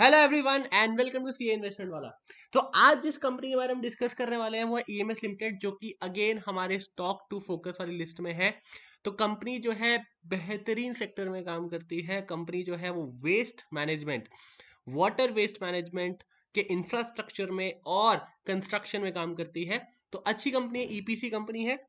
Hello everyone and welcome to CA investment वाला। तो आज जिस कंपनी के बारे में डिस्कस करने वाले हैं वो है ईएमएस लिमिटेड, जो कि अगेन हमारे स्टॉक टू फोकस वाली लिस्ट में है। तो कंपनी जो है बेहतरीन सेक्टर में काम करती है। कंपनी जो है वो waste management, water waste management के इंफ्रास्ट्रक्चर में और कंस्ट्रक्शन में काम करती है। तो अच्छी कंपनी है, ईपीसी कंपनी है।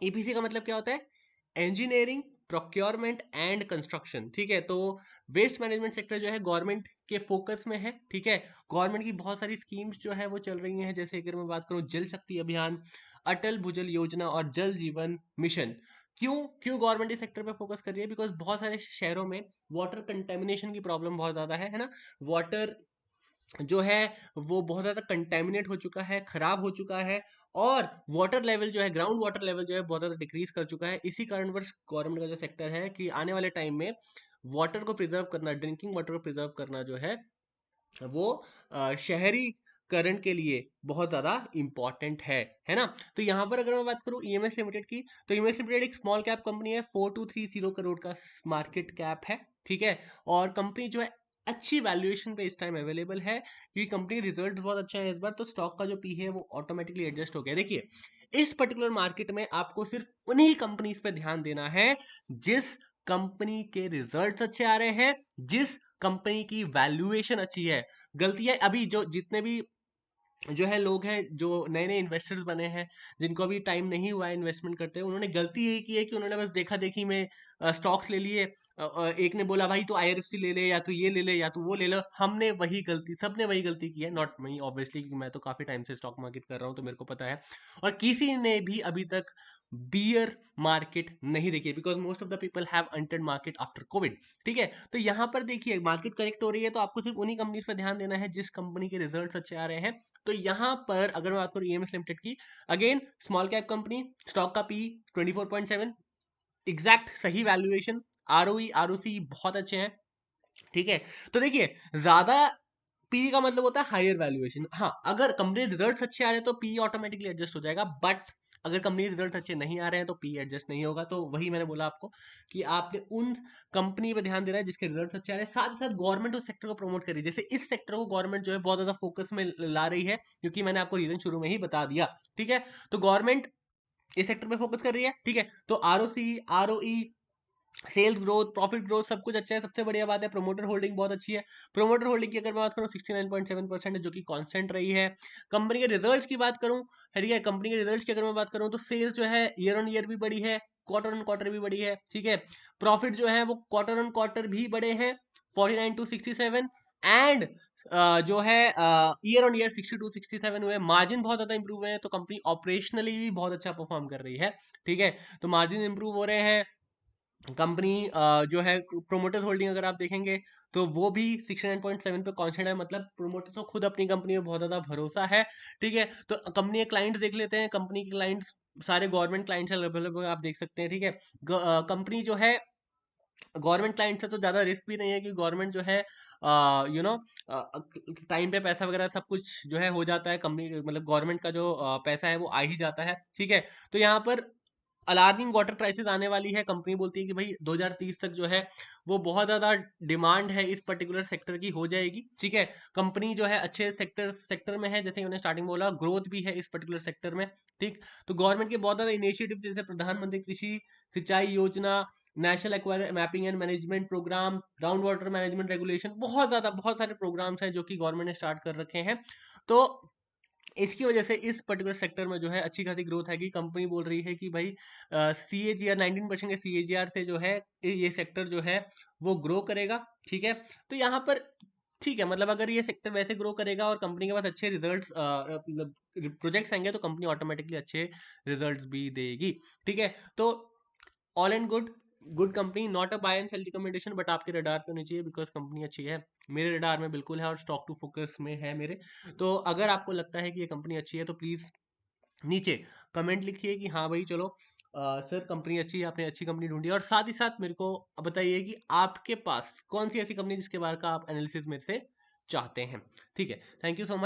ईपीसी का मतलब क्या होता है? Engineering, procurement and construction. ठीक है, तो वेस्ट मैनेजमेंट सेक्टर जो है गवर्नमेंट के फोकस में है। ठीक है, गवर्नमेंट की बहुत सारी स्कीम्स जो है वो चल रही हैं, जैसे अगर मैं बात करूं जल शक्ति अभियान, अटल भूजल योजना और जल जीवन मिशन। क्यों क्यों गवर्नमेंट इस सेक्टर पे फोकस कर रही है? बिकॉज बहुत सारे शहरों में वाटर कंटेमिनेशन की प्रॉब्लम बहुत ज्यादा है ना। वाटर जो है वो बहुत ज़्यादा कंटेमिनेट हो चुका है, खराब हो चुका है। और वाटर लेवल जो है, ग्राउंड वाटर लेवल जो है बहुत ज़्यादा डिक्रीज कर चुका है। इसी कारणवश गवर्नमेंट का जो सेक्टर है कि आने वाले टाइम में वाटर को प्रिजर्व करना, ड्रिंकिंग वाटर को प्रिजर्व करना जो है वो शहरीकरण के लिए बहुत ज़्यादा इंपॉर्टेंट है ना। तो यहाँ पर अगर मैं बात करूँ ईएमएस लिमिटेड की, तो ईएमएस लिमिटेड एक स्मॉल कैप कंपनी है। 4230 करोड़ का मार्केट कैप है। ठीक है, और कंपनी जो है अच्छी वैल्यूएशन पे इस टाइम अवेलेबल है, क्योंकि कंपनी रिजल्ट बहुत अच्छा है इस बार। तो स्टॉक का जो पी है वो ऑटोमेटिकली एडजस्ट हो गया। देखिए, इस पर्टिकुलर मार्केट में आपको सिर्फ उन्हीं कंपनीज पे ध्यान देना है जिस कंपनी के रिजल्ट्स अच्छे आ रहे हैं, जिस कंपनी की वैल्यूएशन अच्छी है। गलतियां अभी जो जितने भी जो है लोग हैं, जो नए नए इन्वेस्टर्स बने हैं, जिनको अभी टाइम नहीं हुआ है इन्वेस्टमेंट करते हुए, उन्होंने गलती यही की है कि उन्होंने बस देखा देखी में स्टॉक्स ले लिए। एक ने बोला भाई तो आईआरएफसी ले ले, या तो ये ले ले, या तो वो ले लो। हमने वही गलती, सबने वही गलती की है, नॉट मी ऑब्वियसली, क्योंकि मैं तो काफी टाइम से स्टॉक मार्केट कर रहा हूँ तो मेरे को पता है। और किसी ने भी अभी तक बियर मार्केट नहीं देखी, because most of the people have entered market after Covid. ठीक है, तो यहाँ पर देखिए मार्केट करेक्ट हो रही है, तो आपको सिर्फ उन्हीं कंपनीज पर ध्यान देना है जिस कंपनी के रिजल्ट्स अच्छे आ रहे हैं। तो यहाँ पर अगर मैं बात करूँ ईएमएस लिमिटेड की, again small cap company, stock का पी 24.7, एग्जैक्ट सही वैल्यूएशन, आरओई आरओसी बहुत अच्छे हैं। ठीक है, तो देखिए ज्यादा पी का मतलब होता है हायर वैल्यूएशन। हाँ, अगर कंपनी रिजल्ट्स अच्छे आ रहे हैं तो पी ऑटोमेटिकली एडजस्ट हो जाएगा, बट अगर कंपनी रिजल्ट अच्छे नहीं आ रहे हैं तो पी एडजस्ट नहीं होगा। तो वही मैंने बोला आपको कि आपने उन कंपनी पे ध्यान देना है जिसके रिजल्ट अच्छे आ रहे हैं। साथ ही साथ गवर्नमेंट उस सेक्टर को प्रमोट कर रही है। जैसे इस सेक्टर को गवर्नमेंट जो है बहुत ज्यादा फोकस में ला रही है, क्योंकि मैंने आपको रीजन शुरू में ही बता दिया। ठीक है, तो गवर्नमेंट इस सेक्टर पे फोकस कर रही है। ठीक है, तो ROC, ROE, sales growth, profit growth सब कुछ अच्छा है। सबसे बढ़िया बात है प्रोमोटर होल्डिंग बहुत अच्छी है। प्रोमोटर होल्डिंग की अगर मैं बात करूँ 69.7% है, जो कि कांस्टेंट रही है। कंपनी के रिजल्ट्स की बात करूँ, ठीक है, कंपनी के रिजल्ट्स की अगर मैं बात करूँ तो सेल्स जो है ईयर ऑन ईयर भी बढ़ी है, क्वार्टर ऑन क्वार्टर भी बढ़ी है। ठीक है, प्रॉफिट जो है वो क्वार्टर ऑन क्वार्टर भी बढ़े हैं, 49 टू 67। एंड जो है ईयर ऑन ईयर 62 67 हुए। मार्जिन बहुत ज्यादा इंप्रूव हुए हैं, तो कंपनी ऑपरेशनली भी बहुत अच्छा परफॉर्म कर रही है। ठीक है, तो मार्जिन इंप्रूव हो रहे हैं। कंपनी जो है प्रोमोटर्स होल्डिंग अगर आप देखेंगे तो वो भी 69.7 पे कांस्टेंट है, मतलब प्रोमोटर्स को खुद अपनी कंपनी में बहुत ज़्यादा भरोसा है। ठीक है, तो कंपनी के क्लाइंट्स देख लेते हैं। कंपनी के क्लाइंट्स सारे गवर्नमेंट क्लाइंट्स लगभग आप देख सकते हैं। ठीक है, कंपनी जो है गवर्नमेंट क्लाइंट से तो ज़्यादा रिस्क भी नहीं है, कि गवर्नमेंट जो है यू नो टाइम पे पैसा वगैरह सब कुछ जो है हो जाता है। कंपनी मतलब गवर्नमेंट का जो पैसा है वो आ ही जाता है। ठीक है, तो यहाँ पर अलार्मिंग वाटर क्राइसिस आने वाली है। कंपनी बोलती है कि भाई 2030 तक जो है वो बहुत ज्यादा डिमांड है इस पर्टिकुलर सेक्टर की हो जाएगी। ठीक है, कंपनी जो है अच्छे सेक्टर में है, जैसे उन्होंने स्टार्टिंग बोला, ग्रोथ भी है इस पर्टिकुलर सेक्टर में। ठीक, तो गवर्नमेंट के बहुत ज्यादा इनिशिएटिव जैसे प्रधानमंत्री Krishi Sinchai Yojana, national aquifer mapping and management programme, ground water management regulation, बहुत सारे प्रोग्राम्स हैं जो कि गवर्नमेंट ने स्टार्ट कर रखे हैं। तो इसकी वजह से इस पर्टिकुलर सेक्टर में जो है अच्छी खासी ग्रोथ है। कि कंपनी बोल रही है कि भाई CAGR 19% के CAGR से जो है ये सेक्टर जो है वो ग्रो करेगा। ठीक है, तो यहाँ पर ठीक है, मतलब अगर ये सेक्टर वैसे ग्रो करेगा और कंपनी के पास अच्छे रिजल्ट्स मतलब प्रोजेक्ट्स आएंगे, तो कंपनी ऑटोमेटिकली अच्छे रिजल्ट्स भी देगी। ठीक है, तो all and good, good company, not a buy and sell recommendation, but आपके रडार पे होनी चाहिए, बिकॉज कंपनी अच्छी है। मेरे रडार में बिल्कुल है और स्टॉक टू फोकस में है मेरे। तो अगर आपको लगता है कि ये कंपनी अच्छी है तो प्लीज़ नीचे कमेंट लिखिए कि हाँ भाई चलो सर कंपनी अच्छी है, आपने अच्छी कंपनी ढूंढी है। और साथ ही साथ मेरे को बताइए कि आपके पास कौन सी ऐसी कंपनी जिसके बारे का आप एनालिसिस मेरे से चाहते हैं। ठीक है, थैंक यू सो मच।